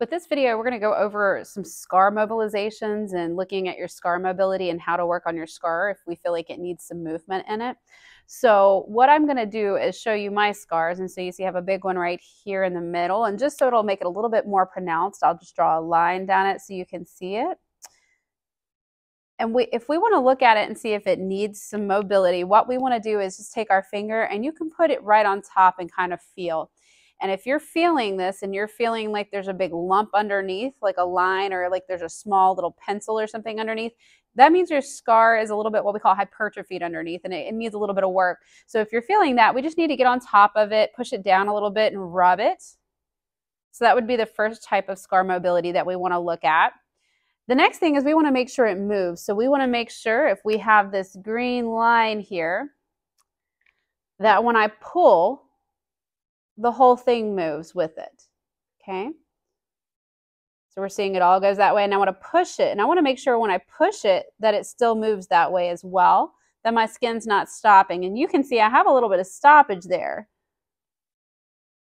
With this video, we're going to go over some scar mobilizations and looking at your scar mobility and how to work on your scar if we feel like it needs some movement in it. So what I'm going to do is show you my scars. And so you see I have a big one right here in the middle. And just so it'll make it a little bit more pronounced, I'll just draw a line down it so you can see it. And if we want to look at it and see if it needs some mobility, what we want to do is just take our finger and you can put it right on top and kind of feel. And if you're feeling this and you're feeling like there's a big lump underneath, like a line, or like there's a small little pencil or something underneath, that means your scar is a little bit what we call hypertrophied underneath, and it needs a little bit of work. So if you're feeling that, we just need to get on top of it, push it down a little bit and rub it. So that would be the first type of scar mobility that we want to look at. The next thing is we want to make sure it moves. So we want to make sure if we have this green line here, that when I pull, the whole thing moves with it, okay? So we're seeing it all goes that way, and I want to push it, and I want to make sure when I push it that it still moves that way as well, that my skin's not stopping. And you can see I have a little bit of stoppage there.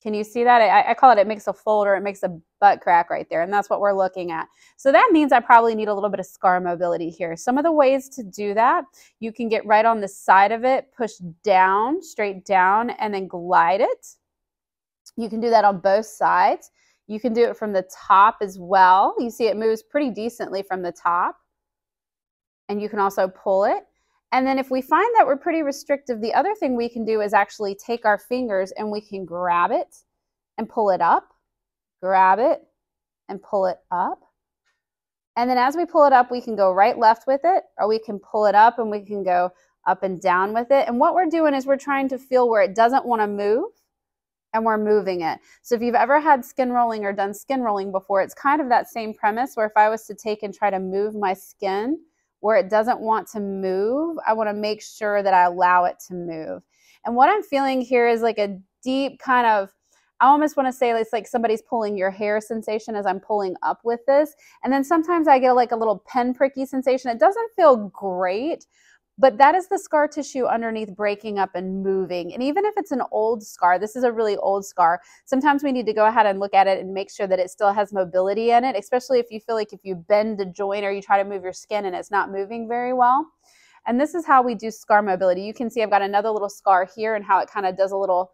Can you see that? I call it makes a fold, or it makes a butt crack right there, and that's what we're looking at. So that means I probably need a little bit of scar mobility here. Some of the ways to do that, you can get right on the side of it, push down, straight down, and then glide it. You can do that on both sides. You can do it from the top as well. You see it moves pretty decently from the top. And you can also pull it. And then if we find that we're pretty restrictive, the other thing we can do is actually take our fingers and we can grab it and pull it up, grab it and pull it up. And then as we pull it up, we can go right, left with it, or we can pull it up and we can go up and down with it. And what we're doing is we're trying to feel where it doesn't want to move, and we're moving it. So if you've ever had skin rolling or done skin rolling before, it's kind of that same premise where if I was to take and try to move my skin where it doesn't want to move, I want to make sure that I allow it to move. And what I'm feeling here is like a deep kind of, I almost want to say it's like somebody's pulling your hair sensation as I'm pulling up with this. And then sometimes I get like a little pen pricky sensation. It doesn't feel great, but that is the scar tissue underneath breaking up and moving. And even if it's an old scar, this is a really old scar, sometimes we need to go ahead and look at it and make sure that it still has mobility in it, especially if you feel like if you bend the joint or you try to move your skin and it's not moving very well. And this is how we do scar mobility. You can see I've got another little scar here and how it kind of does a little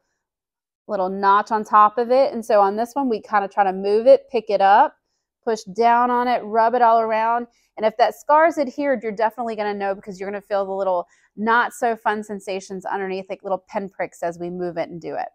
notch on top of it. And so on this one, we kind of try to move it, pick it up, push down on it, rub it all around. And if that scar is adhered, you're definitely going to know because you're going to feel the little not so fun sensations underneath, like little pen pricks as we move it and do it.